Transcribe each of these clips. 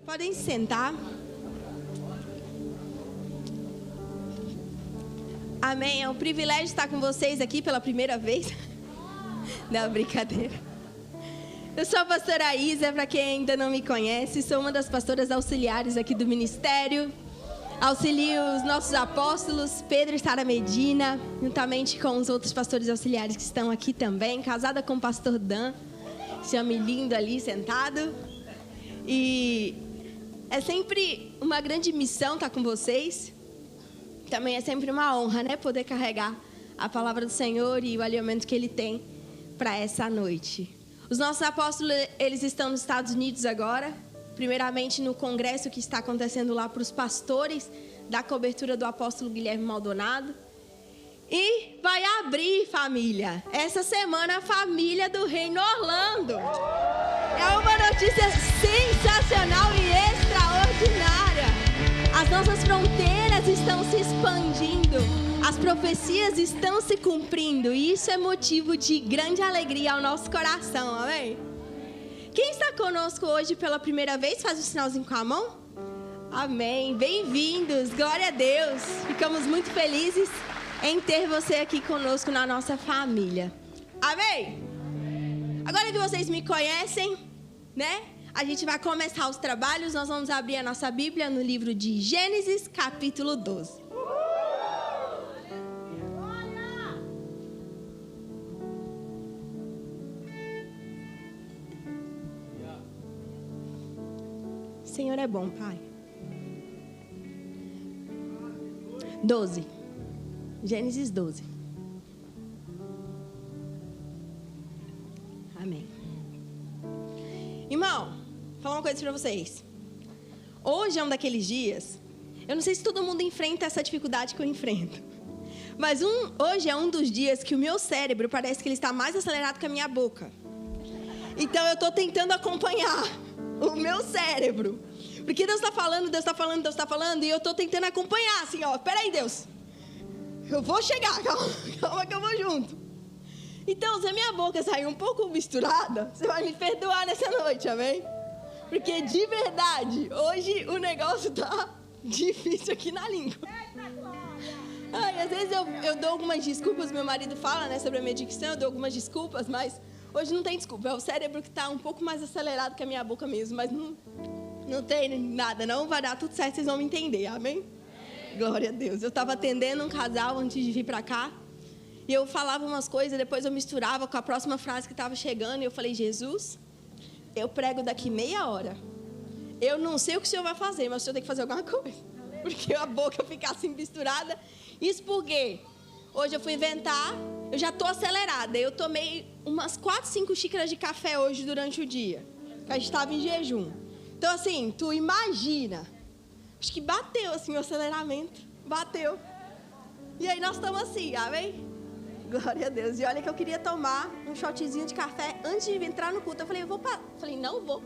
Podem se sentar. Amém. É um privilégio estar com vocês aqui pela primeira vez. Não, brincadeira. Eu sou a pastora Isa, para quem ainda não me conhece. Sou uma das pastoras auxiliares aqui do ministério. Auxilio os nossos apóstolos, Pedro e Sara Medina, juntamente com os outros pastores auxiliares que estão aqui também. Casada com o pastor Dan, esse homem lindo ali sentado. E é sempre uma grande missão estar com vocês. Também é sempre uma honra, né? Poder carregar a palavra do Senhor e o alimento que Ele tem para essa noite. Os nossos apóstolos, eles estão nos Estados Unidos agora. Primeiramente no congresso que está acontecendo lá para os pastores da cobertura do apóstolo Guilherme Maldonado. E vai abrir, família, essa semana a família do Reino Orlando. É uma notícia sensacional e extraordinária. As nossas fronteiras estão se expandindo. As profecias estão se cumprindo. E isso é motivo de grande alegria ao nosso coração, amém? Quem está conosco hoje pela primeira vez, faz o sinalzinho com a mão. Amém. Bem-vindos. Glória a Deus. Ficamos muito felizes em ter você aqui conosco na nossa família. Amém? Agora que vocês me conhecem, né? A gente vai começar os trabalhos. Nós vamos abrir a nossa Bíblia no livro de Gênesis, capítulo 12. O Senhor é bom, Pai. 12. Gênesis 12. Amém. Irmão, vou falar uma coisa para vocês. Hoje é um daqueles dias, eu não sei se todo mundo enfrenta essa dificuldade que eu enfrento, mas hoje é um dos dias que o meu cérebro parece que ele está mais acelerado que a minha boca. Então eu estou tentando acompanhar o meu cérebro. Porque Deus está falando, Deus está falando, Deus está falando, e eu estou tentando acompanhar, assim, ó, peraí, Deus, eu vou chegar, calma que eu vou junto. Então, se a minha boca sair um pouco misturada, você vai me perdoar nessa noite, amém? Porque, de verdade, hoje o negócio tá difícil aqui na língua. Ai, às vezes eu dou algumas desculpas, meu marido fala, né, sobre a minha dicção, eu dou algumas desculpas, mas hoje não tem desculpa, é o cérebro que está um pouco mais acelerado que a minha boca mesmo, mas não tem nada, não vai dar tudo certo, vocês vão me entender, amém? Glória a Deus. Eu estava atendendo um casal antes de vir para cá, e eu falava umas coisas, depois eu misturava com a próxima frase que estava chegando, e eu falei, Jesus, eu prego daqui meia hora. Eu não sei o que o Senhor vai fazer, mas o Senhor tem que fazer alguma coisa. Porque a boca fica assim misturada. Isso porque hoje eu fui inventar, eu já estou acelerada. Eu tomei umas 4, 5 xícaras de café hoje durante o dia. A gente estava em jejum. Então, assim, tu imagina. Acho que bateu, assim, o aceleramento. Bateu. E aí nós estamos assim, amém? Glória a Deus. E olha que eu queria tomar um shotzinho de café antes de entrar no culto. Eu falei, Falei, não vou.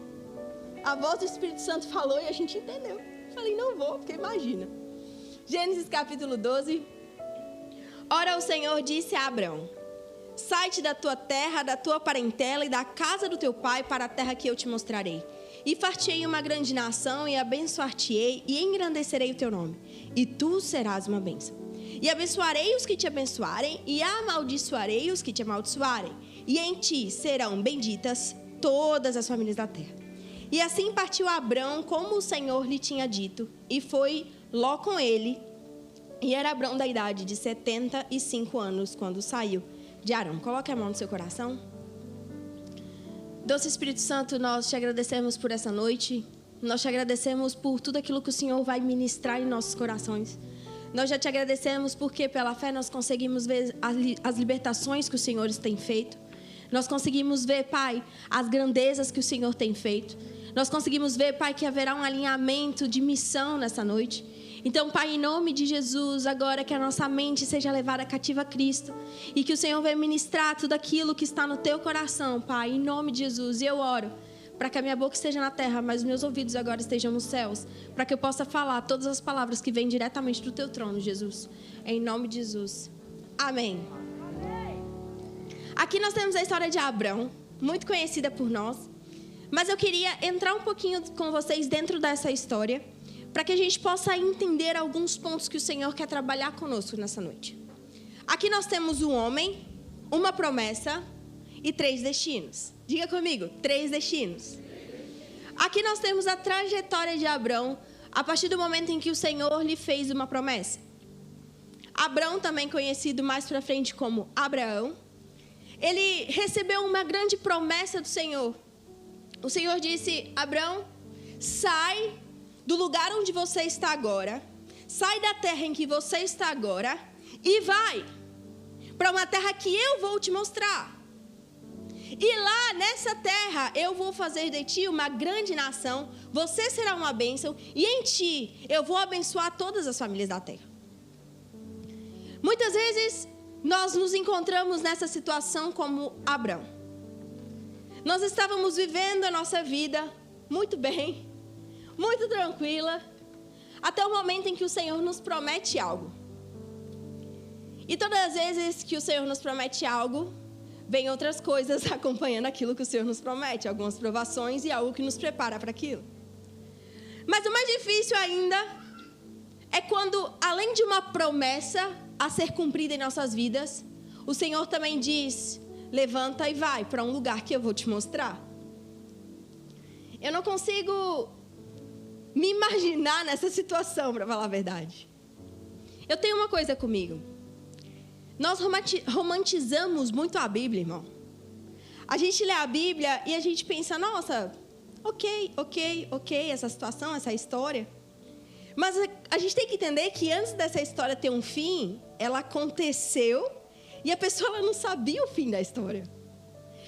A voz do Espírito Santo falou e a gente entendeu. Eu falei, não vou, porque imagina. Gênesis capítulo 12. Ora, o Senhor disse a Abrão, sai-te da tua terra, da tua parentela e da casa do teu pai para a terra que eu te mostrarei. E far-te-ei uma grande nação, e abençoar-te-ei, e engrandecerei o teu nome. E tu serás uma bênção. E abençoarei os que te abençoarem, e amaldiçoarei os que te amaldiçoarem. E em ti serão benditas todas as famílias da terra. E assim partiu Abrão, como o Senhor lhe tinha dito, e foi Ló com ele. E era Abrão da idade de 75 anos, quando saiu de Arã. Coloque a mão no seu coração. Doce Espírito Santo, nós te agradecemos por essa noite. Nós te agradecemos por tudo aquilo que o Senhor vai ministrar em nossos corações. Nós já te agradecemos porque pela fé nós conseguimos ver as libertações que o Senhor tem feito. Nós conseguimos ver, Pai, as grandezas que o Senhor tem feito. Nós conseguimos ver, Pai, que haverá um alinhamento de missão nessa noite. Então, Pai, em nome de Jesus, agora que a nossa mente seja levada cativa a Cristo e que o Senhor venha ministrar tudo aquilo que está no teu coração, Pai, em nome de Jesus. E eu oro para que a minha boca esteja na terra, mas os meus ouvidos agora estejam nos céus, para que eu possa falar todas as palavras que vêm diretamente do teu trono, Jesus. Em nome de Jesus. Amém. Aqui nós temos a história de Abrão, muito conhecida por nós. Mas eu queria entrar um pouquinho com vocês dentro dessa história, para que a gente possa entender alguns pontos que o Senhor quer trabalhar conosco nessa noite. Aqui nós temos um homem, uma promessa e 3 destinos. Diga comigo, 3 destinos. Aqui nós temos a trajetória de Abrão, a partir do momento em que o Senhor lhe fez uma promessa. Abrão, também conhecido mais para frente como Abraão, ele recebeu uma grande promessa do Senhor. O Senhor disse: Abrão, sai do lugar onde você está agora, sai da terra em que você está agora e vai para uma terra que eu vou te mostrar. E lá nessa terra eu vou fazer de ti uma grande nação, você será uma bênção e em ti eu vou abençoar todas as famílias da terra. Muitas vezes nós nos encontramos nessa situação como Abrão. Nós estávamos vivendo a nossa vida muito bem, muito tranquila, até o momento em que o Senhor nos promete algo. E todas as vezes que o Senhor nos promete algo, vem outras coisas acompanhando aquilo que o Senhor nos promete, algumas provações e algo que nos prepara para aquilo. Mas o mais difícil ainda é quando, além de uma promessa a ser cumprida em nossas vidas, o Senhor também diz: levanta e vai para um lugar que eu vou te mostrar. Eu não consigo me imaginar nessa situação, para falar a verdade. Eu tenho uma coisa comigo. Nós romantizamos muito a Bíblia, irmão. A gente lê a Bíblia e a gente pensa: nossa, ok, essa situação, essa história. Mas a gente tem que entender que antes dessa história ter um fim, ela aconteceu e a pessoa ela não sabia o fim da história.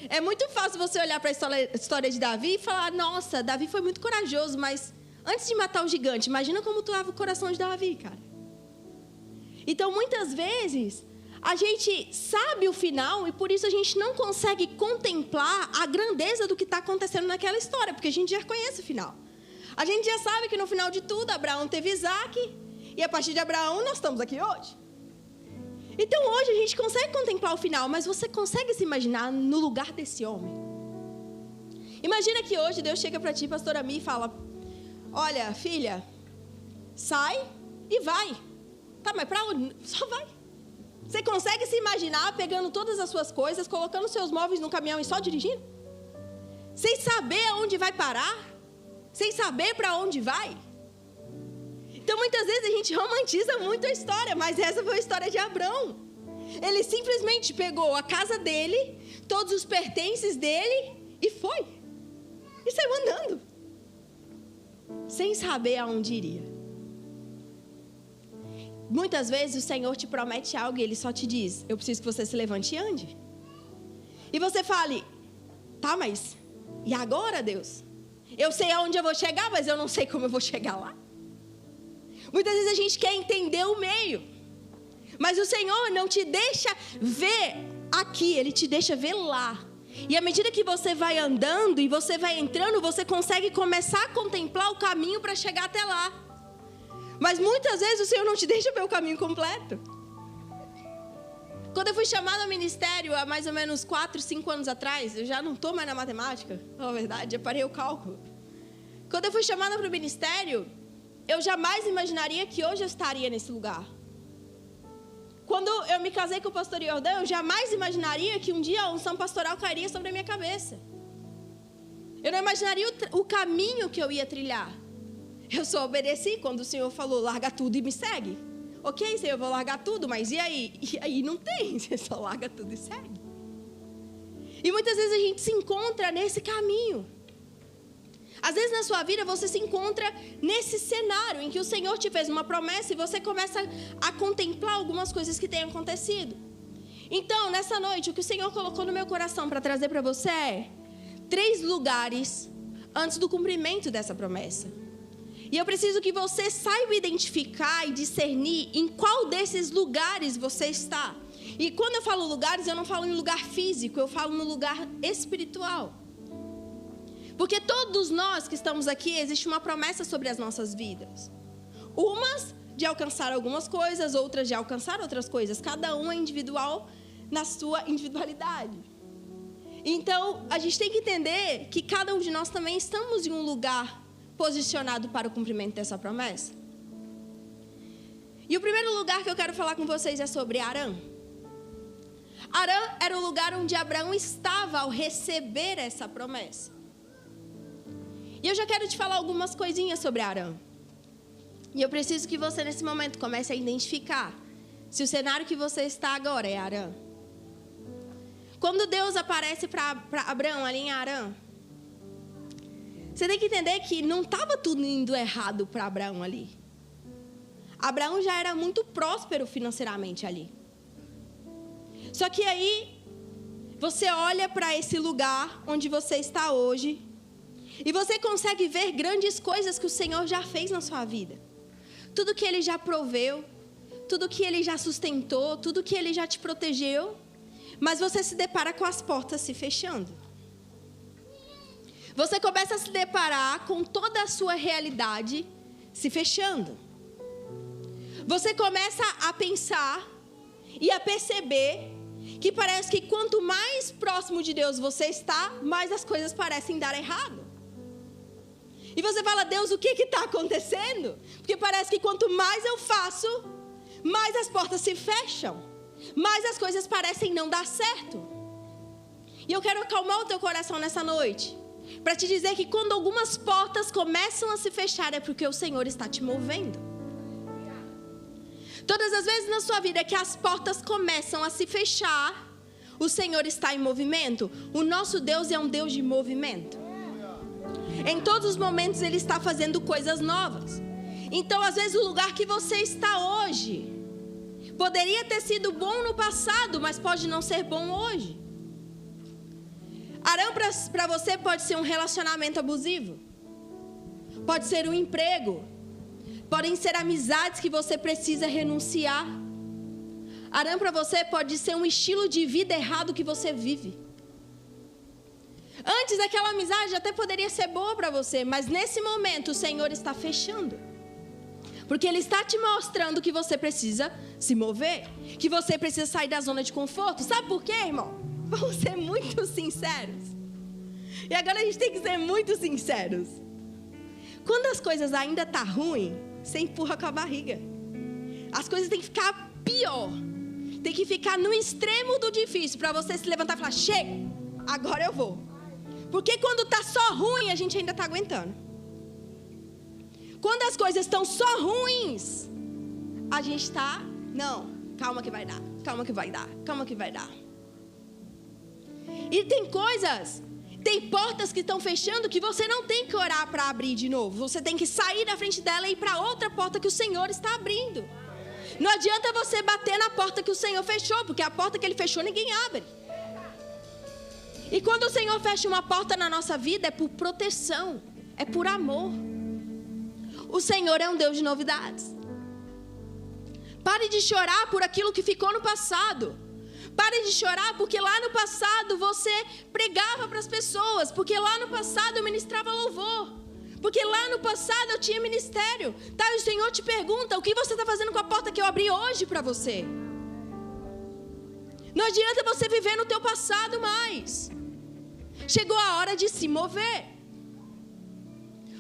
É muito fácil você olhar para a história de Davi e falar: nossa, Davi foi muito corajoso, mas antes de matar o gigante, imagina como estava o coração de Davi, cara. Então, muitas vezes, a gente sabe o final e por isso a gente não consegue contemplar a grandeza do que está acontecendo naquela história, porque a gente já conhece o final. A gente já sabe que no final de tudo, Abraão teve Isaac e a partir de Abraão nós estamos aqui hoje. Então, hoje a gente consegue contemplar o final, mas você consegue se imaginar no lugar desse homem? Imagina que hoje Deus chega para ti, pastora Mi, e fala: olha, filha, sai e vai. Tá, mas para onde? Só vai. Você consegue se imaginar pegando todas as suas coisas, colocando seus móveis no caminhão e só dirigindo? Sem saber aonde vai parar? Sem saber para onde vai? Então, muitas vezes a gente romantiza muito a história, mas essa foi a história de Abrão. Ele simplesmente pegou a casa dele, todos os pertences dele e foi. E saiu andando. Sem saber aonde iria. Muitas vezes o Senhor te promete algo e Ele só te diz: eu preciso que você se levante e ande. E você fale: tá, mas e agora, Deus? Eu sei aonde eu vou chegar, mas eu não sei como eu vou chegar lá. Muitas vezes a gente quer entender o meio, mas o Senhor não te deixa ver aqui, Ele te deixa ver lá. E à medida que você vai andando e você vai entrando, você consegue começar a contemplar o caminho para chegar até lá. Mas muitas vezes o Senhor não te deixa ver o caminho completo. Quando eu fui chamada ao ministério há mais ou menos 4, 5 anos atrás, eu já não estou mais na matemática, na verdade, já parei o cálculo. Quando eu fui chamada para o ministério, eu jamais imaginaria que hoje eu estaria nesse lugar. Quando eu me casei com o pastor Jordão, eu jamais imaginaria que um dia a unção pastoral cairia sobre a minha cabeça. Eu não imaginaria o caminho que eu ia trilhar. Eu só obedeci quando o Senhor falou: larga tudo e me segue. Ok, Senhor, eu vou largar tudo, mas e aí? E aí não tem, você só larga tudo e segue. E muitas vezes a gente se encontra nesse caminho. Às vezes na sua vida você se encontra nesse cenário em que o Senhor te fez uma promessa e você começa a contemplar algumas coisas que têm acontecido. Então, nessa noite, o que o Senhor colocou no meu coração para trazer para você é 3 lugares antes do cumprimento dessa promessa. E eu preciso que você saiba identificar e discernir em qual desses lugares você está. E quando eu falo lugares, eu não falo em lugar físico, eu falo no lugar espiritual. Porque todos nós que estamos aqui, existe uma promessa sobre as nossas vidas. Umas de alcançar algumas coisas, outras de alcançar outras coisas. Cada um é individual na sua individualidade. Então, a gente tem que entender que cada um de nós também estamos em um lugar posicionado para o cumprimento dessa promessa. E o primeiro lugar que eu quero falar com vocês é sobre Harã. Harã era o lugar onde Abraão estava ao receber essa promessa. E eu já quero te falar algumas coisinhas sobre Harã. E eu preciso que você, nesse momento, comece a identificar se o cenário que você está agora é Harã. Quando Deus aparece para Abraão ali em Harã, você tem que entender que não estava tudo indo errado para Abraão ali. Abraão já era muito próspero financeiramente ali. Só que aí, você olha para esse lugar onde você está hoje, e você consegue ver grandes coisas que o Senhor já fez na sua vida. Tudo que Ele já proveu, tudo que Ele já sustentou, tudo que Ele já te protegeu, mas você se depara com as portas se fechando. Você começa a se deparar com toda a sua realidade se fechando. Você começa a pensar e a perceber que parece que quanto mais próximo de Deus você está, mais as coisas parecem dar errado. E você fala, Deus, o que está acontecendo? Porque parece que quanto mais eu faço, mais as portas se fecham, mais as coisas parecem não dar certo. E eu quero acalmar o teu coração nessa noite, para te dizer que quando algumas portas começam a se fechar, é porque o Senhor está te movendo. Todas as vezes na sua vida que as portas começam a se fechar, o Senhor está em movimento. O nosso Deus é um Deus de movimento. Em todos os momentos Ele está fazendo coisas novas. Então, às vezes, o lugar que você está hoje poderia ter sido bom no passado, mas pode não ser bom hoje. Harã para você pode ser um relacionamento abusivo, pode ser um emprego, podem ser amizades que você precisa renunciar. Harã para você pode ser um estilo de vida errado que você vive. Antes aquela amizade até poderia ser boa para você, mas nesse momento o Senhor está fechando. Porque Ele está te mostrando que você precisa se mover, que você precisa sair da zona de conforto. Sabe por quê, irmão? Vamos ser muito sinceros. E agora a gente tem que ser muito sinceros. Quando as coisas ainda estão ruins, você empurra com a barriga. As coisas têm que ficar pior. Tem que ficar no extremo do difícil para você se levantar e falar, chega, agora eu vou. Porque quando está só ruim, a gente ainda está aguentando. Quando as coisas estão só ruins, a gente está, não, calma que vai dar, calma que vai dar, calma que vai dar. E tem coisas, tem portas que estão fechando que você não tem que orar para abrir de novo. Você tem que sair da frente dela e ir para outra porta que o Senhor está abrindo. Não adianta você bater na porta que o Senhor fechou, porque a porta que Ele fechou ninguém abre. E quando o Senhor fecha uma porta na nossa vida, é por proteção, é por amor. O Senhor é um Deus de novidades. Pare de chorar por aquilo que ficou no passado. Pare de chorar porque lá no passado você pregava para as pessoas, porque lá no passado eu ministrava louvor, porque lá no passado eu tinha ministério. Tá, e o Senhor te pergunta, o que você está fazendo com a porta que eu abri hoje para você? Não adianta você viver no teu passado mais. Chegou a hora de se mover.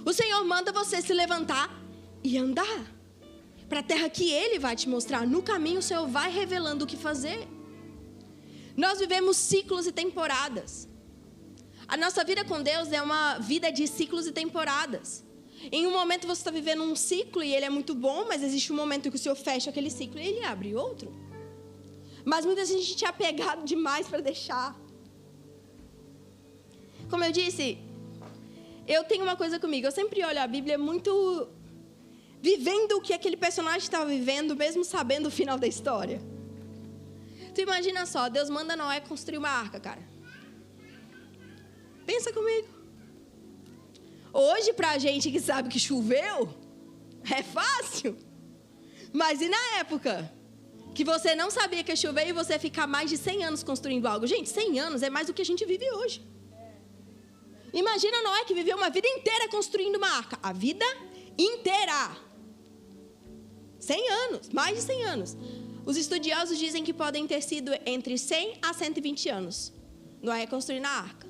O Senhor manda você se levantar e andar para a terra que Ele vai te mostrar. No caminho o Senhor vai revelando o que fazer. Nós vivemos ciclos e temporadas. A nossa vida com Deus é uma vida de ciclos e temporadas. Em um momento você está vivendo um ciclo e ele é muito bom, mas existe um momento que o Senhor fecha aquele ciclo e Ele abre outro. Mas muita gente a gente é apegado demais para deixar. Como eu disse, eu tenho uma coisa comigo. Eu sempre olho a Bíblia muito vivendo o que aquele personagem estava vivendo, mesmo sabendo o final da história. Tu imagina só, Deus manda Noé construir uma arca, cara. Pensa comigo. Hoje, pra gente que sabe que choveu, é fácil. Mas e na época? Que você não sabia que ia chover e você ficar mais de 100 anos construindo algo. Gente, 100 anos é mais do que a gente vive hoje. Imagina Noé que viveu uma vida inteira construindo uma arca. A vida inteira. 100 anos, mais de 100 anos. Os estudiosos dizem que podem ter sido entre 100 a 120 anos Noé construindo a arca.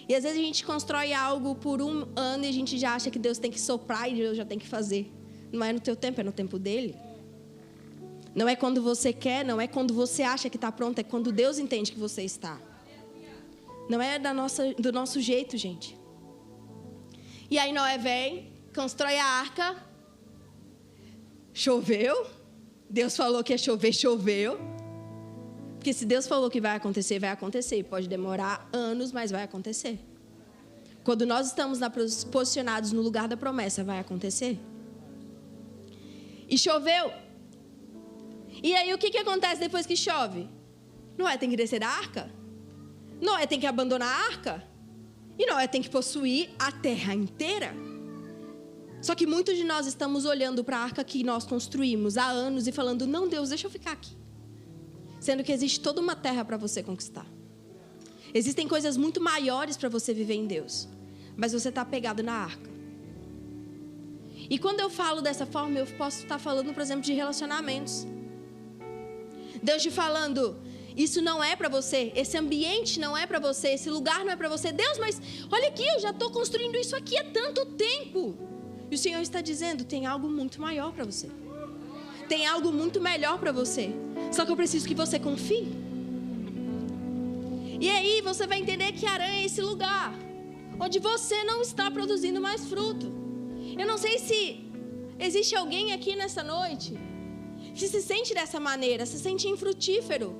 E às vezes a gente constrói algo por um ano e a gente já acha que Deus tem que soprar e Deus já tem que fazer. Não é no teu tempo, é no tempo dele. Não é quando você quer, não é quando você acha que está pronto, é quando Deus entende que você está. Não é do nosso jeito, gente. E aí Noé vem, constrói a arca. Choveu. Deus falou que ia chover, choveu. Porque se Deus falou que vai acontecer, vai acontecer. Pode demorar anos, mas vai acontecer. Quando nós estamos posicionados no lugar da promessa, vai acontecer. E choveu. E aí o que acontece depois que chove? Noé tem que descer da arca. Noé tem que abandonar a arca. E Noé tem que possuir a terra inteira. Só que muitos de nós estamos olhando para a arca que nós construímos há anos e falando, não, Deus, deixa eu ficar aqui. Sendo que existe toda uma terra para você conquistar. Existem coisas muito maiores para você viver em Deus. Mas você está apegado na arca. E quando eu falo dessa forma, eu posso estar falando, por exemplo, de relacionamentos. Deus te falando, isso não é para você, esse ambiente não é para você, esse lugar não é para você. Deus, mas olha aqui, eu já estou construindo isso aqui há tanto tempo. E o Senhor está dizendo, tem algo muito maior para você. Tem algo muito melhor para você. Só que eu preciso que você confie. E aí você vai entender que Harã é esse lugar onde você não está produzindo mais fruto. Eu não sei se existe alguém aqui nessa noite que se sente dessa maneira, se sente infrutífero.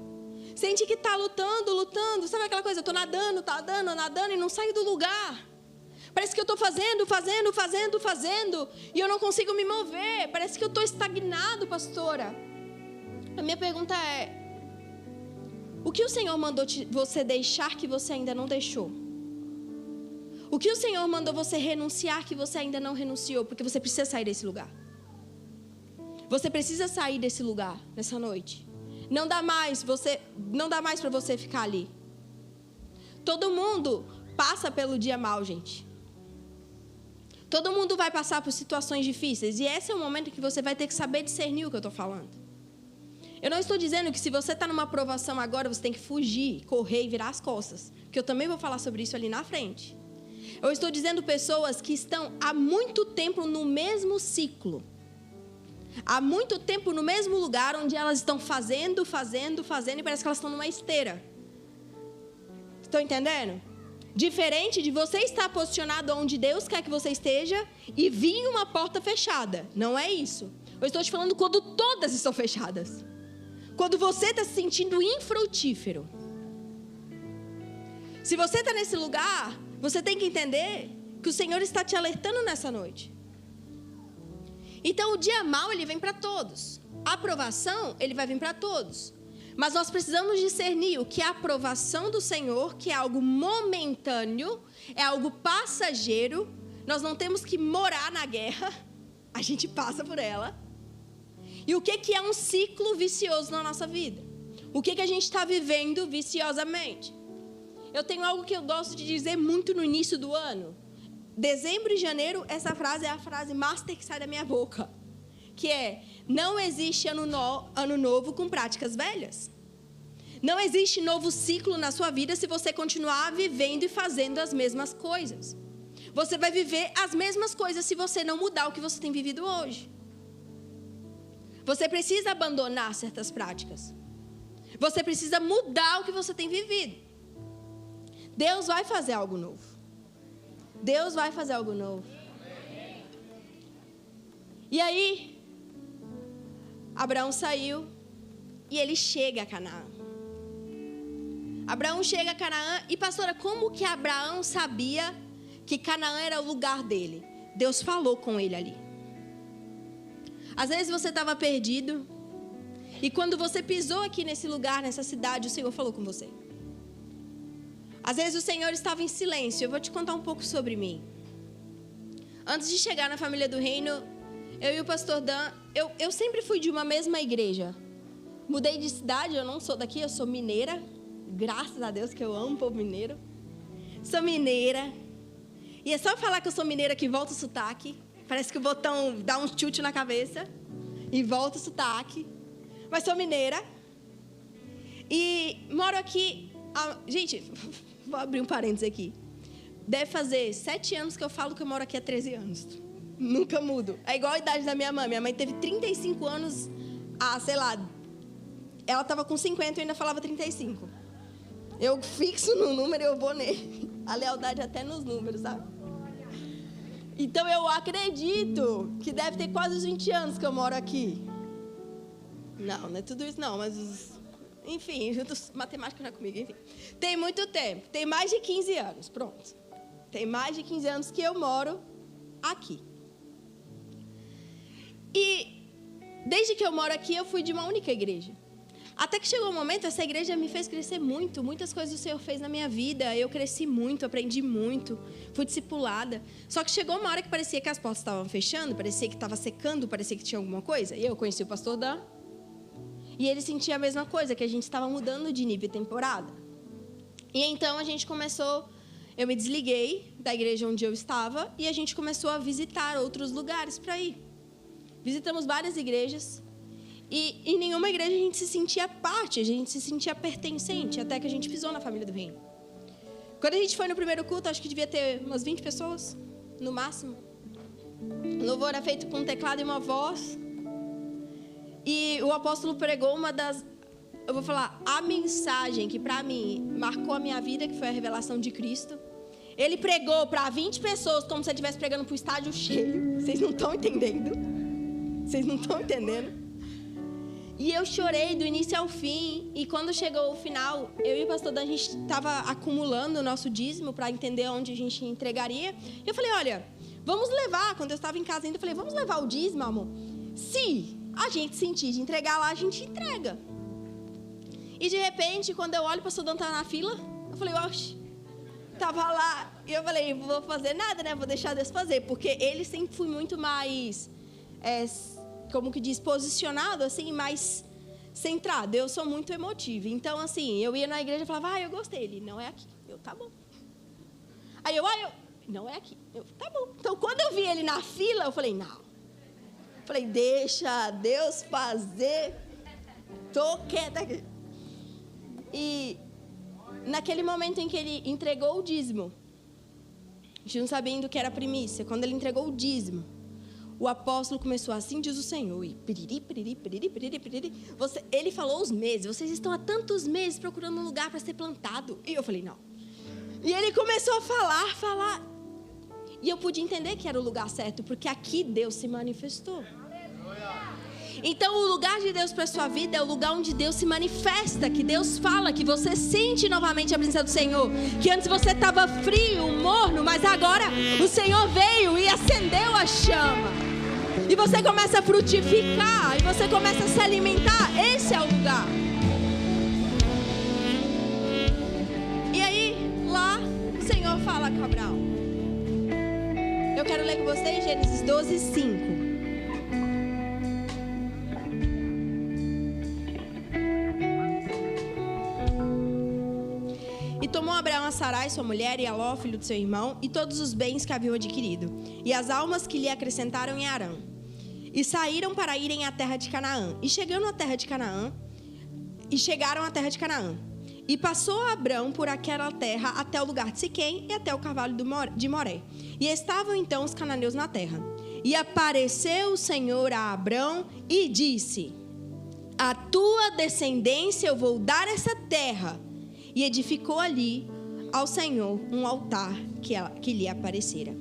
Sente que está lutando. Sabe aquela coisa, eu estou nadando e não saio do lugar. Parece que eu estou fazendo, e eu não consigo me mover. Parece que eu estou estagnado, pastora. A minha pergunta é, o que o Senhor mandou você deixar que você ainda não deixou? O que o Senhor mandou você renunciar que você ainda não renunciou? Porque você precisa sair desse lugar. Você precisa sair desse lugar nessa noite. Não dá mais para você ficar ali. Todo mundo passa pelo dia mal, gente. Todo mundo vai passar por situações difíceis. E esse é o momento que você vai ter que saber discernir o que eu estou falando. Eu não estou dizendo que se você está numa aprovação agora, você tem que fugir, correr e virar as costas. Porque eu também vou falar sobre isso ali na frente. Eu estou dizendo pessoas que estão há muito tempo no mesmo ciclo. Há muito tempo no mesmo lugar onde elas estão fazendo e parece que elas estão numa esteira. Estão entendendo? Diferente de você estar posicionado onde Deus quer que você esteja e vir uma porta fechada. Não é isso. Eu estou te falando quando todas estão fechadas. Quando você está se sentindo infrutífero. Se você está nesse lugar, você tem que entender que o Senhor está te alertando nessa noite. Então o dia mau ele vem para todos. A aprovação ele vai vir para todos. Mas nós precisamos discernir o que é a aprovação do Senhor, que é algo momentâneo, é algo passageiro. Nós não temos que morar na guerra, a gente passa por ela. E o que é um ciclo vicioso na nossa vida? O que a gente está vivendo viciosamente? Eu tenho algo que eu gosto de dizer muito no início do ano. Dezembro e janeiro, essa frase é a frase master que sai da minha boca. Que é, não existe ano novo com práticas velhas. Não existe novo ciclo na sua vida se você continuar vivendo e fazendo as mesmas coisas. Você vai viver as mesmas coisas se você não mudar o que você tem vivido hoje. Você precisa abandonar certas práticas. Você precisa mudar o que você tem vivido. Deus vai fazer algo novo. Deus vai fazer algo novo. E aí, Abraão saiu e ele chega a Canaã. Abraão chega a Canaã e, pastora, como que Abraão sabia que Canaã era o lugar dele? Deus falou com ele ali. Às vezes você estava perdido e quando você pisou aqui nesse lugar, nessa cidade, o Senhor falou com você. Às vezes o Senhor estava em silêncio. Eu vou te contar um pouco sobre mim. Antes de chegar na família do reino, eu e o pastor Dan, eu sempre fui de uma mesma igreja. Mudei de cidade, eu não sou daqui, eu sou mineira. Graças a Deus que eu amo o povo mineiro. Sou mineira. E é só falar que eu sou mineira que volta o sotaque. Parece que o botão dá um chute na cabeça e volta o sotaque. Mas sou mineira. E moro aqui... Gente, vou abrir um parênteses aqui. Deve fazer 7 anos que eu falo que eu moro aqui há 13 anos. Nunca mudo. É igual a idade da minha mãe. Minha mãe teve 35 anos, sei lá, ela estava com 50 e eu ainda falava 35. Eu fixo no número e eu vou nele. A lealdade até nos números, sabe? Então eu acredito que deve ter quase os 20 anos que eu moro aqui. Não é tudo isso não, mas... Enfim, matemática não é comigo, enfim. Tem muito tempo, tem mais de 15 anos, pronto. Tem mais de 15 anos que eu moro aqui. E desde que eu moro aqui, eu fui de uma única igreja. Até que chegou um momento, essa igreja me fez crescer muito. Muitas coisas o Senhor fez na minha vida. Eu cresci muito, aprendi muito, fui discipulada. Só que chegou uma hora que parecia que as portas estavam fechando, parecia que estava secando, parecia que tinha alguma coisa. E eu conheci o pastor Dan. E ele sentia a mesma coisa, que a gente estava mudando de nível e temporada. E então a gente começou... Eu me desliguei da igreja onde eu estava e a gente começou a visitar outros lugares para ir. Visitamos várias igrejas e em nenhuma igreja a gente se sentia parte, a gente se sentia pertencente, até que a gente pisou na família do reino. Quando a gente foi no primeiro culto, acho que devia ter umas 20 pessoas, no máximo. O louvor era feito com um teclado e uma voz. E o apóstolo pregou uma das... Eu vou falar, a mensagem que para mim marcou a minha vida, que foi a revelação de Cristo. Ele pregou para 20 pessoas como se ele estivesse pregando para o estádio cheio. Vocês não estão entendendo? Vocês não estão entendendo? E eu chorei do início ao fim. E quando chegou o final, eu e o pastor Dan, a gente estava acumulando o nosso dízimo para entender onde a gente entregaria. E eu falei, olha, vamos levar. Quando eu estava em casa ainda, eu falei, vamos levar o dízimo, amor. Se a gente sentir de entregar lá, a gente entrega. E de repente, quando eu olho, o pastor Dan tá na fila, eu falei, oxe, tava lá. E eu falei, não vou fazer nada, né? Vou deixar Deus fazer. Porque ele sempre foi muito mais, como que diz, posicionado, assim, mais centrado. Eu sou muito emotiva. Então, assim, eu ia na igreja e falava, eu gostei. Ele, não é aqui. Eu, tá bom. Aí eu, não é aqui. Eu, tá bom. Então, quando eu vi ele na fila, eu falei, não. Falei, deixa Deus fazer. Tô quieta aqui. E naquele momento em que ele entregou o dízimo, a gente não sabendo que era primícia, quando ele entregou o dízimo, o apóstolo começou assim, diz o Senhor, e piriri, piriri, piriri, piriri, piriri. Ele falou os meses, vocês estão há tantos meses procurando um lugar para ser plantado. E eu falei, não. E ele começou a falar. E eu pude entender que era o lugar certo, porque aqui Deus se manifestou. Então, o lugar de Deus para a sua vida é o lugar onde Deus se manifesta, que Deus fala, que você sente novamente a presença do Senhor. Que antes você estava frio, morno, mas agora o Senhor veio e acendeu a chama. E você começa a frutificar, e você começa a se alimentar. Esse é o lugar. E aí, lá, o Senhor fala com Abraão. Eu quero ler com vocês Gênesis 12, 5. E tomou Abraão a Sarai, sua mulher, e a Ló, filho do seu irmão, e todos os bens que haviam adquirido, e as almas que lhe acrescentaram em Harã. E saíram para irem à terra de Canaã. E chegaram à terra de Canaã. E passou Abraão por aquela terra até o lugar de Siquém e até o carvalho de Moré. E estavam então os cananeus na terra. E apareceu o Senhor a Abraão e disse: a tua descendência eu vou dar essa terra. E edificou ali ao Senhor um altar que lhe aparecera.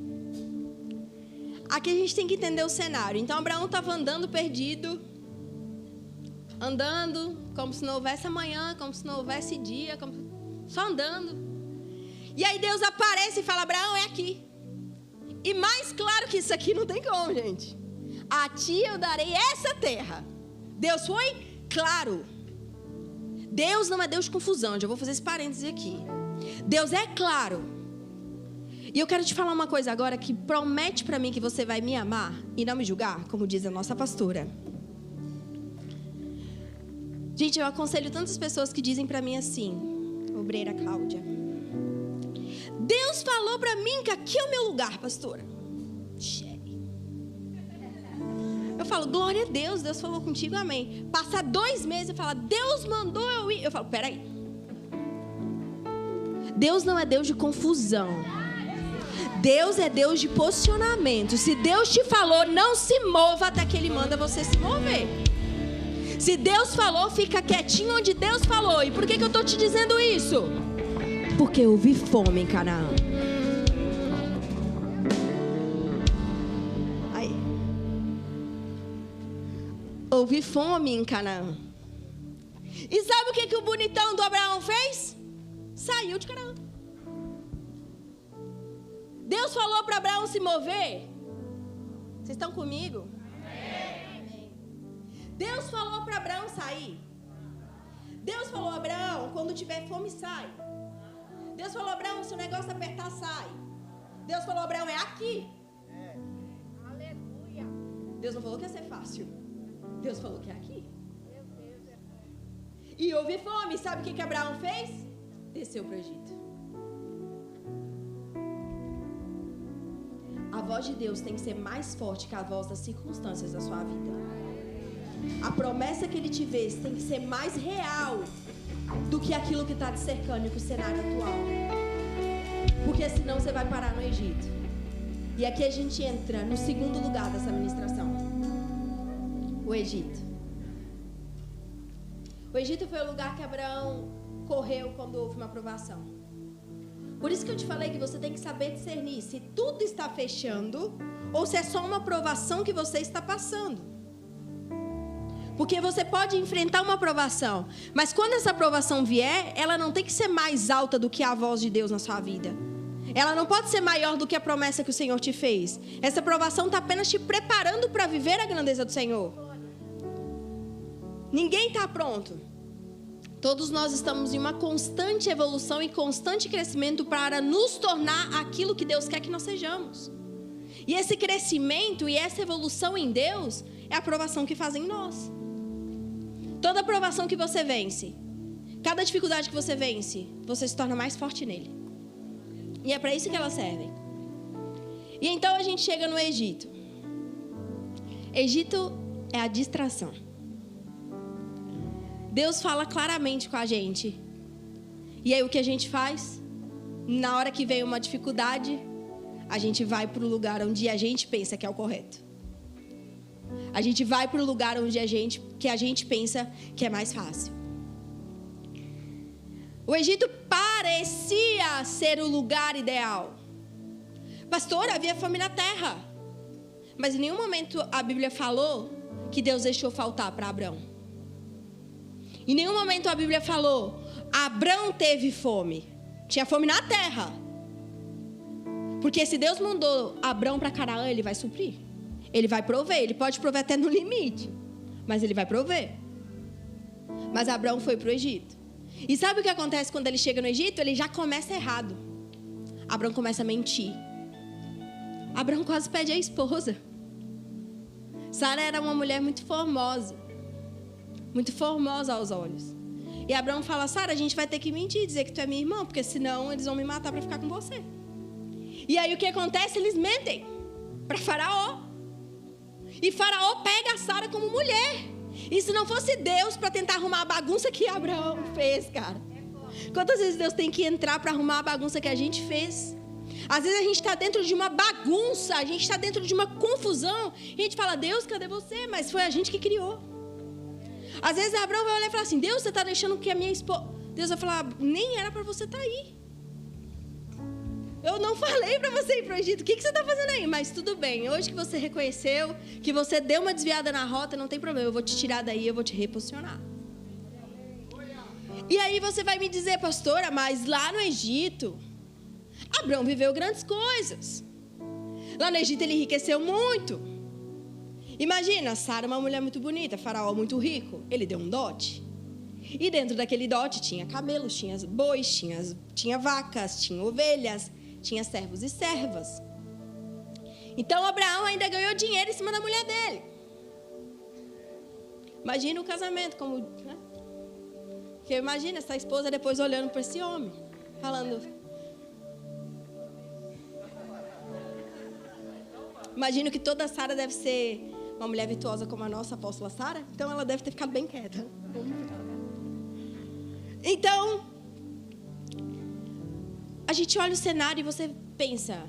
Aqui a gente tem que entender o cenário. Então Abraão estava andando perdido, andando como se não houvesse amanhã, como se não houvesse dia, só andando. E aí Deus aparece e fala: Abraão, é aqui. E mais claro que isso aqui não tem como, gente. A ti eu darei essa terra. Deus foi claro. Deus não é Deus de confusão. Já vou fazer esse parênteses aqui. Deus é claro. E eu quero te falar uma coisa agora que promete para mim que você vai me amar e não me julgar, como diz a nossa pastora. Gente, eu aconselho tantas pessoas que dizem para mim assim, obreira Cláudia: Deus falou para mim que aqui é o meu lugar, pastora. Eu falo, glória a Deus, Deus falou contigo, amém. Passa 2 meses e fala, Deus mandou eu ir. Eu falo, peraí. Deus não é Deus de confusão. Deus é Deus de posicionamento. Se Deus te falou, não se mova até que Ele manda você se mover. Se Deus falou, fica quietinho onde Deus falou. E por que eu estou te dizendo isso? Porque eu vi fome em Canaã. Aí. Houve fome em Canaã. E sabe o que o bonitão do Abraão fez? Saiu de Canaã. Deus falou para Abraão se mover. Vocês estão comigo? Amém. Deus falou para Abraão sair. Deus falou, Abraão, quando tiver fome, sai. Deus falou, Abraão, se o negócio apertar, sai. Deus falou, Abraão, é aqui. Aleluia. Deus não falou que ia ser fácil. Deus falou que é aqui. E houve fome. Sabe o que Abraão fez? Desceu para o Egito. A voz de Deus tem que ser mais forte que a voz das circunstâncias da sua vida. A promessa que Ele te fez tem que ser mais real do que aquilo que está te cercando e com o cenário atual. Porque senão você vai parar no Egito. E aqui a gente entra no segundo lugar dessa ministração. O Egito. O Egito foi o lugar que Abraão correu quando houve uma provação. Por isso que eu te falei que você tem que saber discernir se tudo está fechando ou se é só uma provação que você está passando. Porque você pode enfrentar uma provação, mas quando essa provação vier, ela não tem que ser mais alta do que a voz de Deus na sua vida. Ela não pode ser maior do que a promessa que o Senhor te fez. Essa provação está apenas te preparando para viver a grandeza do Senhor. Ninguém está pronto. Todos nós estamos em uma constante evolução e constante crescimento para nos tornar aquilo que Deus quer que nós sejamos. E esse crescimento e essa evolução em Deus é a aprovação que faz em nós. Toda aprovação que você vence, cada dificuldade que você vence, você se torna mais forte nele. E é para isso que elas servem. E então a gente chega no Egito. Egito é a distração. Deus fala claramente com a gente. E aí o que a gente faz? Na hora que vem uma dificuldade, a gente vai para o lugar onde a gente pensa que é o correto. A gente vai para o lugar onde a gente pensa que é mais fácil. O Egito parecia ser o lugar ideal. Pastor, havia fome na terra. Mas em nenhum momento a Bíblia falou que Deus deixou faltar para Abraão. Em nenhum momento a Bíblia falou, Abrão teve fome. Tinha fome na terra. Porque se Deus mandou Abrão para Canaã, Ele vai suprir. Ele vai prover. Ele pode prover até no limite, mas Ele vai prover. Mas Abrão foi para o Egito. E sabe o que acontece quando ele chega no Egito? Ele já começa errado. Abrão começa a mentir. Abrão quase pede a esposa. Sara era uma mulher muito formosa aos olhos. E Abraão fala, Sara, a gente vai ter que mentir, dizer que tu é minha irmã, porque senão eles vão me matar para ficar com você. E aí o que acontece? Eles mentem para Faraó. E Faraó pega a Sara como mulher. E se não fosse Deus para tentar arrumar a bagunça que Abraão fez, cara? Quantas vezes Deus tem que entrar para arrumar a bagunça que a gente fez? Às vezes a gente está dentro de uma bagunça, a gente está dentro de uma confusão. E a gente fala, Deus, cadê você? Mas foi a gente que criou. Às vezes Abraão vai olhar e falar assim, Deus, você está deixando que a minha esposa... Deus vai falar, nem era para você estar aí. Eu não falei para você ir para o Egito, o que você está fazendo aí? Mas tudo bem, hoje que você reconheceu, que você deu uma desviada na rota, não tem problema, eu vou te tirar daí, eu vou te reposicionar. E aí você vai me dizer, pastora, mas lá no Egito, Abraão viveu grandes coisas. Lá no Egito ele enriqueceu muito. Imagina, Sara, uma mulher muito bonita, Faraó muito rico, ele deu um dote. E dentro daquele dote tinha camelos, tinha bois, tinha vacas, tinha ovelhas, tinha servos e servas. Então Abraão ainda ganhou dinheiro em cima da mulher dele. Imagina o casamento, como, né? Porque imagina essa esposa depois olhando para esse homem, falando... Imagino que toda Sara deve ser uma mulher virtuosa como a nossa apóstola Sara. Então ela deve ter ficado bem quieta. Então, a gente olha o cenário e você pensa,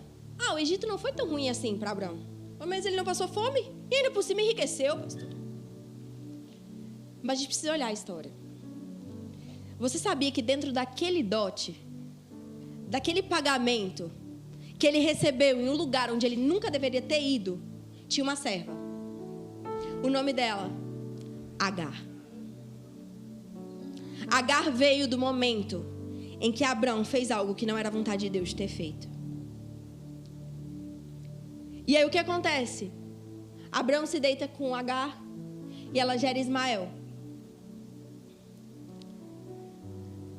o Egito não foi tão ruim assim para Abraão. Mas ele não passou fome e ainda por cima enriqueceu, pastor. Mas a gente precisa olhar a história. Você sabia que dentro daquele dote, daquele pagamento que ele recebeu em um lugar onde ele nunca deveria ter ido, tinha uma serva. O nome dela, Agar. Agar veio do momento em que Abraão fez algo que não era vontade de Deus ter feito. E aí o que acontece? Abraão se deita com Agar e ela gera Ismael.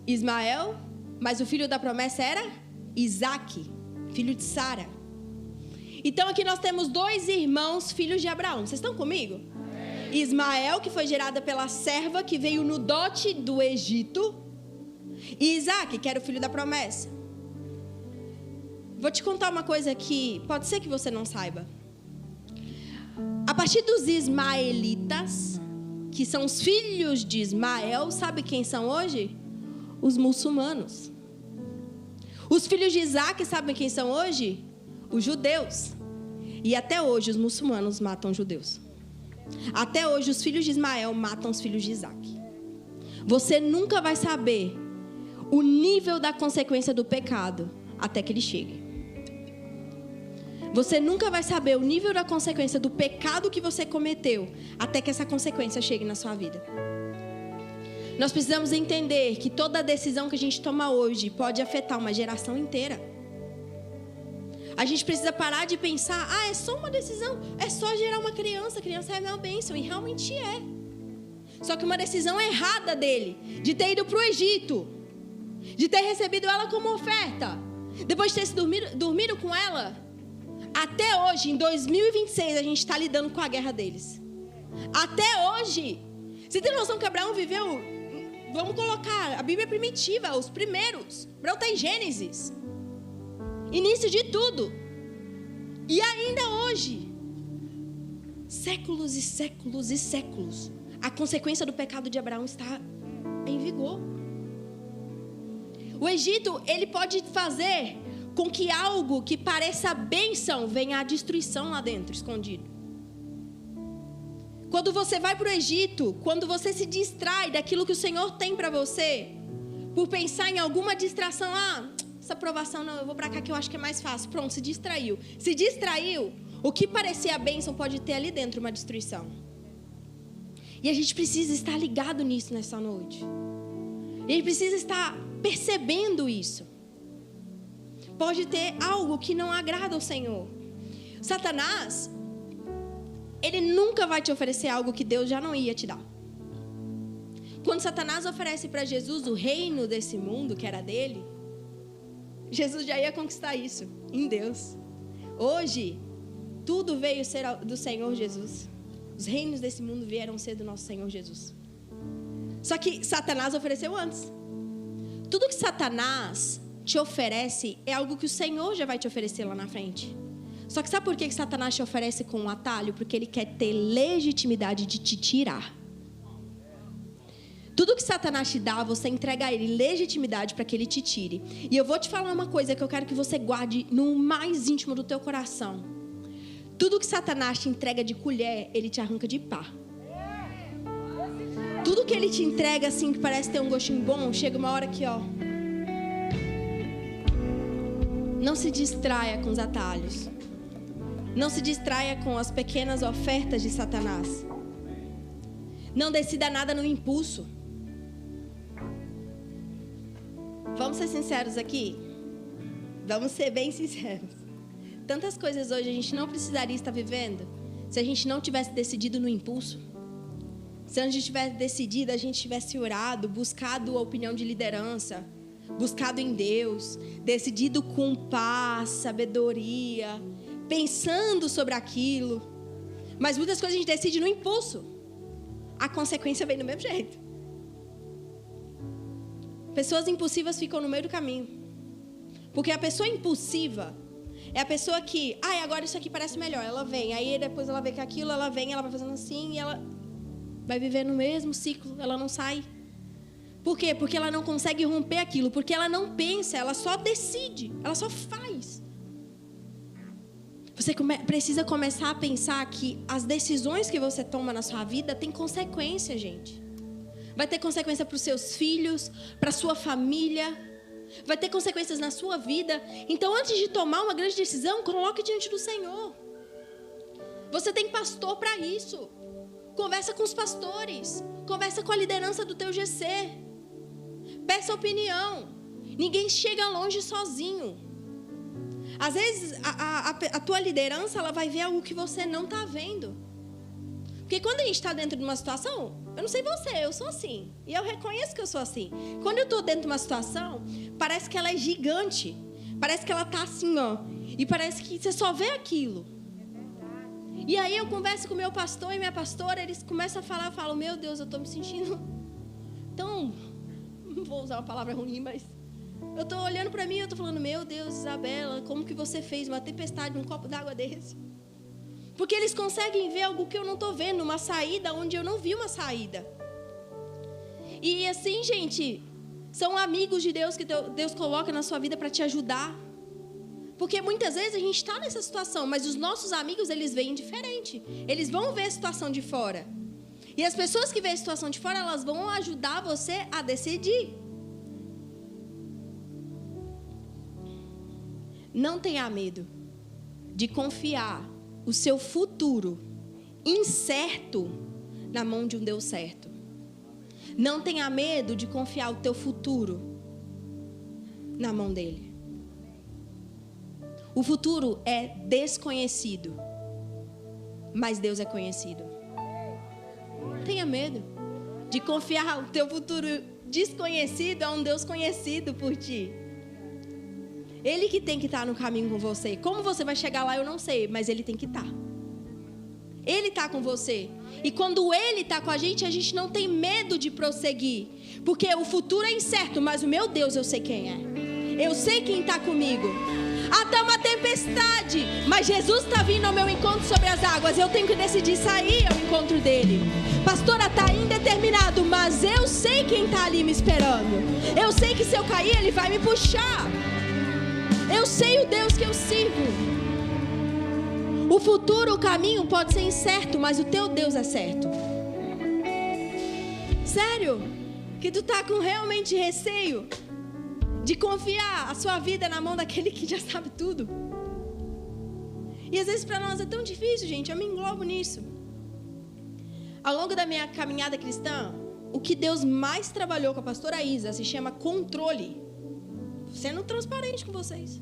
Ismael, mas o filho da promessa era Isaque, filho de Sara. Então aqui nós temos 2 irmãos, filhos de Abraão. Vocês estão comigo? Ismael, que foi gerada pela serva que veio no dote do Egito, e Isaque, que era o filho da promessa. Vou te contar uma coisa que pode ser que você não saiba. A partir dos ismaelitas, que são os filhos de Ismael, sabe quem são hoje? Os muçulmanos. Os filhos de Isaque, sabem quem são hoje? Os judeus. E até hoje os muçulmanos matam judeus. Até hoje os filhos de Ismael matam os filhos de Isaque. Você nunca vai saber o nível da consequência do pecado até que ele chegue. Você nunca vai saber o nível da consequência do pecado que você cometeu até que essa consequência chegue na sua vida. Nós precisamos entender que toda decisão que a gente toma hoje pode afetar uma geração inteira. A gente precisa parar de pensar, é só uma decisão, é só gerar uma criança, a criança é uma bênção, e realmente é. Só que uma decisão errada dele, de ter ido para o Egito, de ter recebido ela como oferta, depois de ter se dormido com ela, até hoje, em 2026, a gente está lidando com a guerra deles. Até hoje. Você tem noção que Abraão viveu, vamos colocar, a Bíblia primitiva, os primeiros, Abraão está em Gênesis. Início de tudo. E ainda hoje, séculos e séculos e séculos, a consequência do pecado de Abraão está em vigor. O Egito, ele pode fazer com que algo que pareça bênção venha a destruição lá dentro, escondido. Quando você vai para o Egito, quando você se distrai daquilo que o Senhor tem para você, por pensar em alguma distração, essa aprovação, não, eu vou para cá que eu acho que é mais fácil. Pronto, se distraiu. Se distraiu, o que parecia bênção pode ter ali dentro uma destruição. E a gente precisa estar ligado nisso nessa noite. E a gente precisa estar percebendo isso. Pode ter algo que não agrada ao Senhor. Satanás, ele nunca vai te oferecer algo que Deus já não ia te dar. Quando Satanás oferece para Jesus o reino desse mundo, que era dele, Jesus já ia conquistar isso em Deus. Hoje, tudo veio ser do Senhor Jesus. Os reinos desse mundo vieram ser do nosso Senhor Jesus. Só que Satanás ofereceu antes. Tudo que Satanás te oferece é algo que o Senhor já vai te oferecer lá na frente. Só que sabe por que Satanás te oferece com um atalho? Porque ele quer ter legitimidade de te tirar. Tudo que Satanás te dá, você entrega a ele legitimidade para que ele te tire. E eu vou te falar uma coisa que eu quero que você guarde no mais íntimo do teu coração. Tudo que Satanás te entrega de colher, ele te arranca de pá. Tudo que ele te entrega assim, que parece ter um gostinho bom, chega uma hora que, não se distraia com os atalhos. Não se distraia com as pequenas ofertas de Satanás. Não decida nada no impulso. Vamos ser sinceros aqui? Vamos ser bem sinceros. Tantas coisas hoje a gente não precisaria estar vivendo se a gente não tivesse decidido no impulso. Se a gente tivesse decidido, a gente tivesse orado, buscado a opinião de liderança, buscado em Deus, decidido com paz, sabedoria, pensando sobre aquilo. Mas muitas coisas a gente decide no impulso. A consequência vem do mesmo jeito. Pessoas impulsivas ficam no meio do caminho. Porque a pessoa impulsiva é a pessoa que, agora isso aqui parece melhor. Ela vem, aí depois ela vê que aquilo, ela vem, ela vai fazendo assim e ela vai viver no mesmo ciclo, ela não sai. Por quê? Porque ela não consegue romper aquilo, porque ela não pensa, ela só decide, ela só faz. Você precisa começar a pensar que as decisões que você toma na sua vida têm consequência, gente. Vai ter consequência para os seus filhos, para a sua família, vai ter consequências na sua vida. Então, antes de tomar uma grande decisão, coloque diante do Senhor. Você tem pastor para isso. Conversa com os pastores, conversa com a liderança do teu GC. Peça opinião. Ninguém chega longe sozinho. Às vezes, a tua liderança, ela vai ver algo que você não está vendo. Porque quando a gente está dentro de uma situação, eu não sei você, eu sou assim. E eu reconheço que eu sou assim. Quando eu estou dentro de uma situação, parece que ela é gigante. Parece que ela está assim, ó. E parece que você só vê aquilo. E aí eu converso com o meu pastor e minha pastora, eles começam a falar, eu falo, meu Deus, eu estou me sentindo tão... Não vou usar uma palavra ruim, mas... Eu estou olhando para mim e eu estou falando, meu Deus, Isabela, como que você fez uma tempestade num copo d'água desse? Porque eles conseguem ver algo que eu não estou vendo, uma saída onde eu não vi uma saída. E assim, gente, são amigos de Deus que Deus coloca na sua vida para te ajudar. Porque muitas vezes a gente está nessa situação, mas os nossos amigos, eles veem diferente. Eles vão ver a situação de fora. E as pessoas que veem a situação de fora, elas vão ajudar você a decidir. Não tenha medo de confiar o seu futuro incerto na mão de um Deus certo. Não tenha medo de confiar o teu futuro na mão dele. O futuro é desconhecido, mas Deus é conhecido. Tenha medo de confiar o teu futuro desconhecido a um Deus conhecido por ti. Ele que tem que estar no caminho com você. Como você vai chegar lá, eu não sei, mas ele tem que estar. Ele está com você. E quando ele está com a gente não tem medo de prosseguir. Porque o futuro é incerto, mas o meu Deus eu sei quem é. Eu sei quem está comigo. Até uma tempestade, mas Jesus está vindo ao meu encontro sobre as águas. Eu tenho que decidir sair ao encontro dele. Pastora, está indeterminado, mas eu sei quem está ali me esperando. Eu sei que se eu cair, ele vai me puxar. Eu sei o Deus que eu sirvo. O futuro, o caminho pode ser incerto, mas o teu Deus é certo. Sério? Que tu tá com realmente receio de confiar a sua vida na mão daquele que já sabe tudo? E às vezes para nós é tão difícil, gente. Eu me englobo nisso. Ao longo da minha caminhada cristã, o que Deus mais trabalhou com a pastora Isa se chama controle. Sendo transparente com vocês.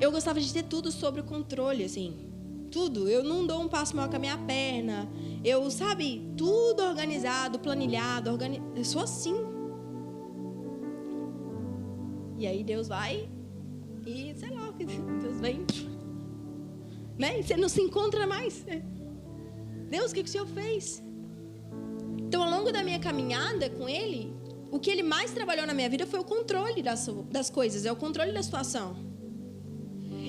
Eu gostava de ter tudo sobre o controle, assim. Tudo. Eu não dou um passo maior com a minha perna. Eu, sabe, tudo organizado, planilhado. Eu sou assim. E aí Deus vai e, sei lá, Deus vem. Né? E você não se encontra mais. Deus, o que o Senhor fez? Então, ao longo da minha caminhada com Ele, o que Ele mais trabalhou na minha vida foi o controle das coisas, é o controle da situação.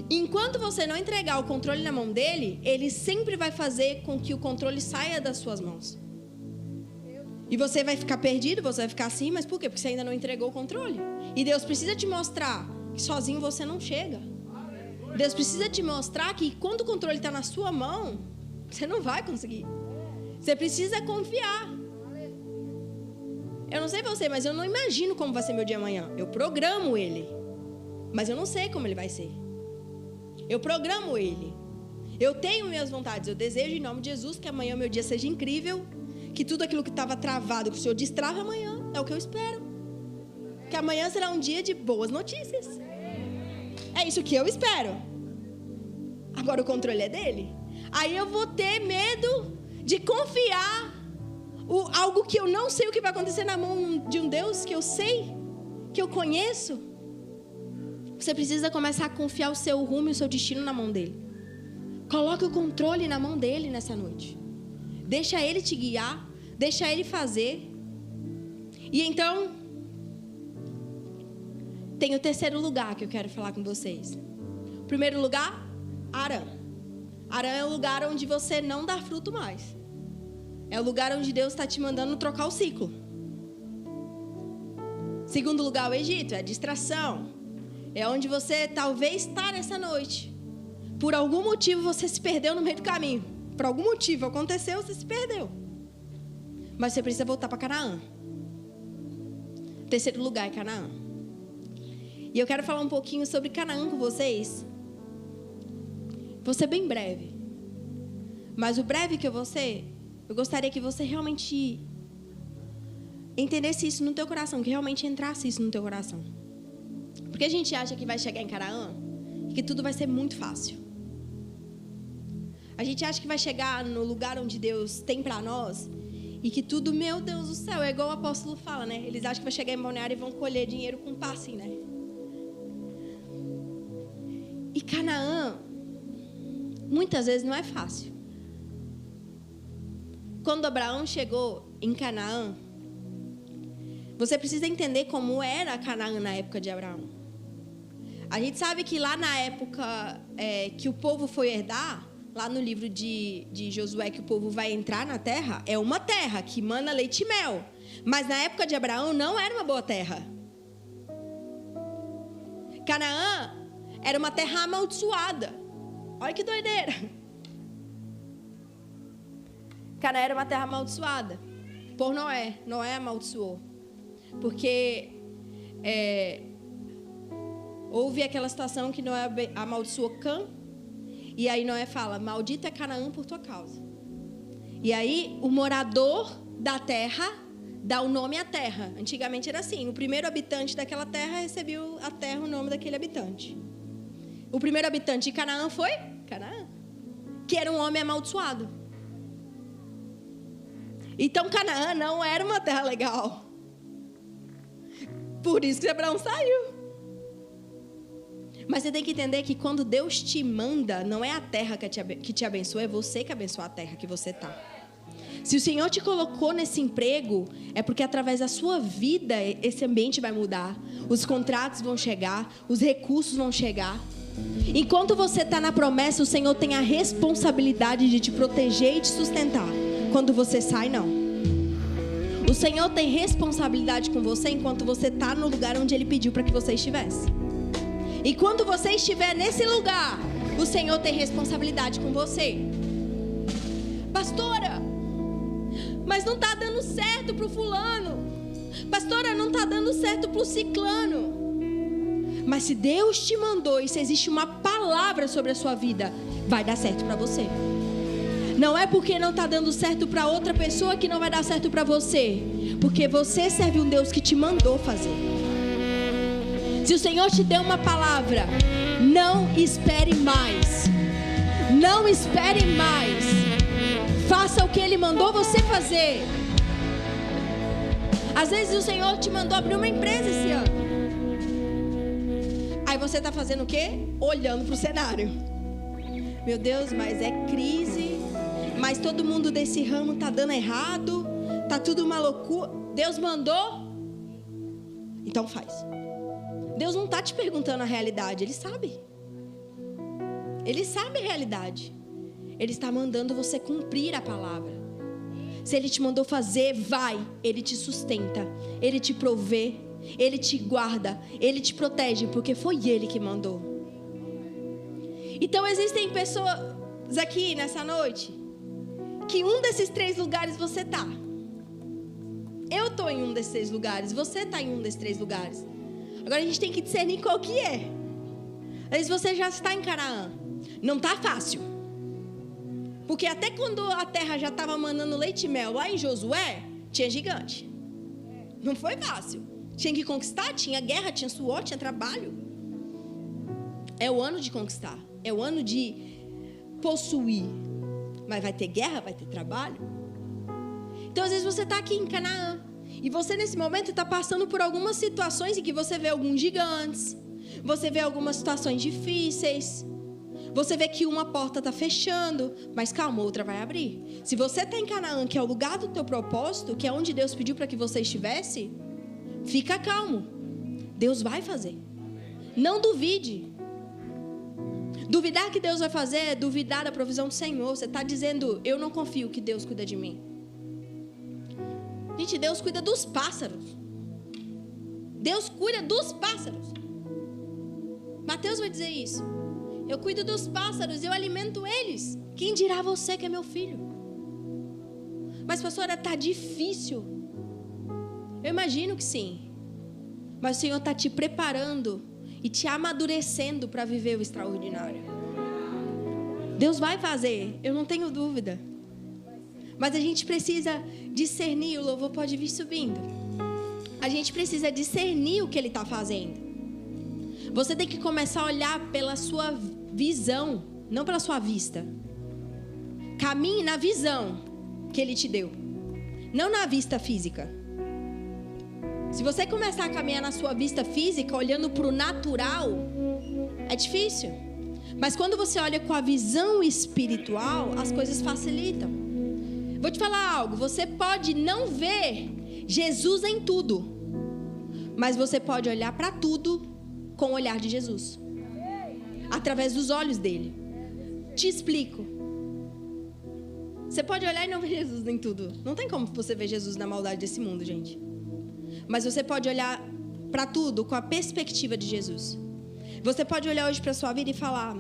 Enquanto você não entregar o controle na mão dele, ele sempre vai fazer com que o controle saia das suas mãos. E você vai ficar perdido, você vai ficar assim, mas por quê? Porque você ainda não entregou o controle. E Deus precisa te mostrar que sozinho você não chega. Deus precisa te mostrar que quando o controle está na sua mão, você não vai conseguir. Você precisa confiar. Eu não sei você, mas eu não imagino como vai ser meu dia amanhã. Eu programo ele, mas eu não sei como ele vai ser. Eu programo ele. Eu tenho minhas vontades. Eu desejo em nome de Jesus que amanhã meu dia seja incrível. Que tudo aquilo que estava travado, que o Senhor destrave amanhã. É o que eu espero. Que amanhã será um dia de boas notícias. É isso que eu espero. Agora o controle é dele. Aí eu vou ter medo de confiar algo que eu não sei o que vai acontecer na mão de um Deus que eu sei, que eu conheço. Você precisa começar a confiar o seu rumo e o seu destino na mão dele. Coloque o controle na mão dele nessa noite. Deixa ele te guiar, deixa ele fazer. E então, tem o terceiro lugar que eu quero falar com vocês. Primeiro lugar, Arã. Arã é o lugar onde você não dá fruto mais. É o lugar onde Deus está te mandando trocar o ciclo. Segundo lugar, o Egito, é a distração. É onde você talvez está nessa noite. Por algum motivo você se perdeu no meio do caminho. Por algum motivo aconteceu, você se perdeu. Mas você precisa voltar para Canaã. Terceiro lugar é Canaã. E eu quero falar um pouquinho sobre Canaã com vocês. Vou ser bem breve. Mas o breve que eu vou ser, eu gostaria que você realmente entendesse isso no teu coração, que realmente entrasse isso no teu coração. Porque a gente acha que vai chegar em Canaã e que tudo vai ser muito fácil. A gente acha que vai chegar no lugar onde Deus tem para nós e que tudo, meu Deus do céu, é igual o apóstolo fala, né? Eles acham que vai chegar em Balneário e vão colher dinheiro com passe, né? E Canaã, muitas vezes não é fácil. Quando Abraão chegou em Canaã, você precisa entender como era Canaã na época de Abraão. A gente sabe que lá na época que o povo foi herdar, lá no livro de Josué, que o povo vai entrar na terra, é uma terra que mana leite e mel. Mas na época de Abraão não era uma boa terra. Canaã era uma terra amaldiçoada. Olha que doideira. Canaã era uma terra amaldiçoada por Noé. Noé amaldiçoou. Porque houve aquela situação que Noé amaldiçoou Cã. E aí Noé fala, maldito é Canaã por tua causa. E aí o morador da terra dá o nome à terra. Antigamente era assim, o primeiro habitante daquela terra recebeu a terra o nome daquele habitante. O primeiro habitante de Canaã foi Canaã, que era um homem amaldiçoado. Então Canaã não era uma terra legal. Por isso que Abraão saiu. Mas você tem que entender que quando Deus te manda, não é a terra que te abençoa, é você que abençoa a terra que você está. Se o Senhor te colocou nesse emprego, é porque através da sua vida esse ambiente vai mudar. Os contratos vão chegar, os recursos vão chegar. Enquanto você está na promessa, o Senhor tem a responsabilidade de te proteger e te sustentar. Quando você sai, não. O Senhor tem responsabilidade com você enquanto você está no lugar onde Ele pediu para que você estivesse. E quando você estiver nesse lugar, o Senhor tem responsabilidade com você. Pastora, mas não está dando certo para o fulano. Pastora, não está dando certo para o ciclano. Mas se Deus te mandou e se existe uma palavra sobre a sua vida, vai dar certo para você. Não é porque não está dando certo para outra pessoa que não vai dar certo para você. Porque você serve um Deus que te mandou fazer. Se o Senhor te deu uma palavra, não espere mais. Não espere mais. Faça o que Ele mandou você fazer. Às vezes o Senhor te mandou abrir uma empresa esse ano. Aí você está fazendo o quê? Olhando para o cenário. Meu Deus, mas é crise. Mas todo mundo desse ramo está dando errado. Está tudo uma loucura. Deus mandou? Então faz. Deus não está te perguntando a realidade, Ele sabe. Ele sabe a realidade. Ele está mandando você cumprir a palavra. Se Ele te mandou fazer, vai. Ele te sustenta, Ele te provê, Ele te guarda, Ele te protege, porque foi Ele que mandou. Então existem pessoas aqui nessa noite que um desses 3 lugares você está. Eu estou em um desses 3 lugares, você está em um desses 3 lugares. Agora a gente tem que discernir qual que é. Às vezes você já está em Canaã. Não está fácil. Porque até quando a terra já estava manando leite e mel lá em Josué, tinha gigante. Não foi fácil. Tinha que conquistar, tinha guerra, tinha suor, tinha trabalho. É o ano de conquistar. É o ano de possuir. Mas vai ter guerra, vai ter trabalho. Então às vezes você está aqui em Canaã. E você nesse momento está passando por algumas situações em que você vê alguns gigantes. Você vê algumas situações difíceis. Você vê que uma porta está fechando. Mas calma, outra vai abrir. Se você está em Canaã, que é o lugar do teu propósito, que é onde Deus pediu para que você estivesse, fica calmo. Deus vai fazer. Não duvide. Duvidar que Deus vai fazer é duvidar da provisão do Senhor. Você está dizendo, eu não confio que Deus cuida de mim. Gente, Deus cuida dos pássaros. Deus cuida dos pássaros. Mateus vai dizer isso. Eu cuido dos pássaros, eu alimento eles. Quem dirá você que é meu filho? Mas pastora, está difícil. Eu imagino que sim. Mas o Senhor está te preparando e te amadurecendo para viver o extraordinário. Deus vai fazer, eu não tenho dúvida. Mas a gente precisa discernir, o louvor pode vir subindo. A gente precisa discernir o que Ele está fazendo. Você tem que começar a olhar pela sua visão, não pela sua vista. Caminhe na visão que Ele te deu, não na vista física. Se você começar a caminhar na sua vista física, olhando para o natural, é difícil. Mas quando você olha com a visão espiritual, as coisas facilitam. Vou te falar algo, você pode não ver Jesus em tudo, mas você pode olhar para tudo com o olhar de Jesus, através dos olhos dele. Te explico. Você pode olhar e não ver Jesus em tudo. Não tem como você ver Jesus na maldade desse mundo, gente. Mas você pode olhar para tudo com a perspectiva de Jesus. Você pode olhar hoje para a sua vida e falar: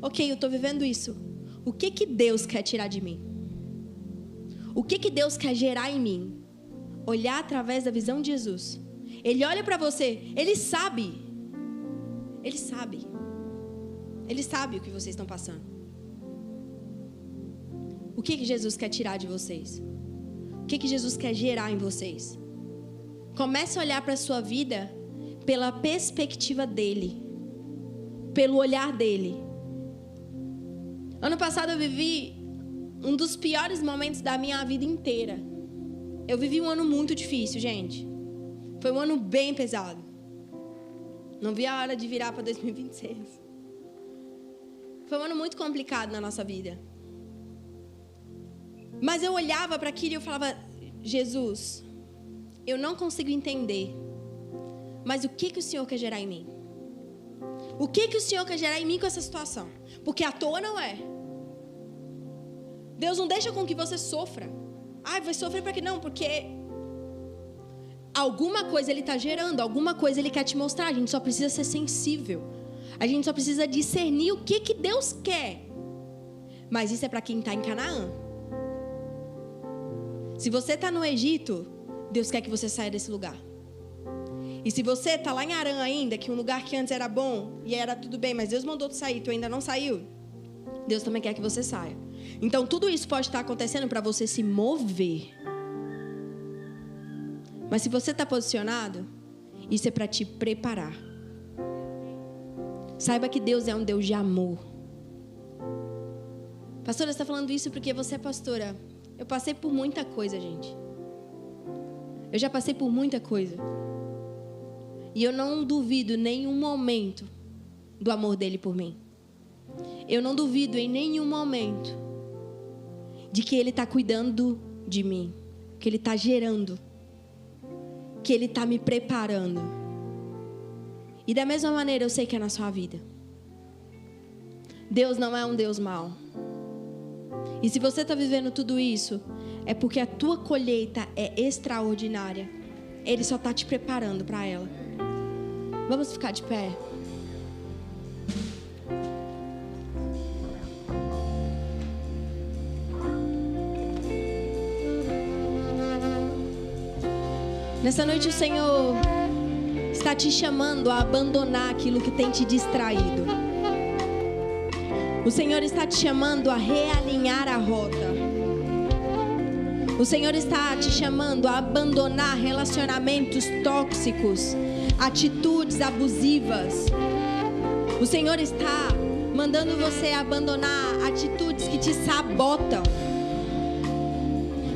ok, eu estou vivendo isso. O que Deus quer tirar de mim? O que Deus quer gerar em mim? Olhar através da visão de Jesus. Ele olha para você, Ele sabe. Ele sabe. Ele sabe o que vocês estão passando. O que Jesus quer tirar de vocês? O que Jesus quer gerar em vocês? Comece a olhar para a sua vida pela perspectiva dele, pelo olhar dele. Ano passado eu vivi um dos piores momentos da minha vida inteira. Eu vivi um ano muito difícil, gente. Foi um ano bem pesado. Não vi a hora de virar para 2026. Foi um ano muito complicado na nossa vida. Mas eu olhava para aquilo e eu falava: Jesus, eu não consigo entender, mas o que o Senhor quer gerar em mim? O que o Senhor quer gerar em mim com essa situação? Porque à toa não é. Deus não deixa com que você sofra. Vai sofrer para quê? Não, porque alguma coisa Ele está gerando, alguma coisa Ele quer te mostrar. A gente só precisa ser sensível. A gente só precisa discernir o que Deus quer. Mas isso é para quem está em Canaã. Se você está no Egito, Deus quer que você saia desse lugar. E se você está lá em Arã ainda, que um lugar que antes era bom e era tudo bem, mas Deus mandou tu sair, tu ainda não saiu, Deus também quer que você saia. Então tudo isso pode estar acontecendo para você se mover. Mas se você está posicionado, isso é para te preparar. Saiba que Deus é um Deus de amor. Pastora, você está falando isso porque você é pastora. Eu passei por muita coisa, gente. Eu já passei por muita coisa. E eu não duvido em nenhum momento do amor dele por mim. Eu não duvido em nenhum momento de que ele está cuidando de mim, que ele está gerando, que ele está me preparando. E da mesma maneira eu sei que é na sua vida. Deus não é um Deus mau. E se você está vivendo tudo isso, é porque a tua colheita é extraordinária. Ele só está te preparando para ela. Vamos ficar de pé. Nessa noite o Senhor está te chamando a abandonar aquilo que tem te distraído. O Senhor está te chamando a realinhar a rota. O Senhor está te chamando a abandonar relacionamentos tóxicos, atitudes abusivas. O Senhor está mandando você abandonar atitudes que te sabotam,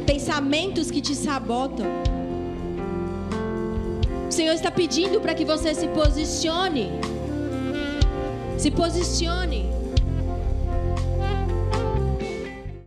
pensamentos que te sabotam. O Senhor está pedindo para que você se posicione. Se posicione.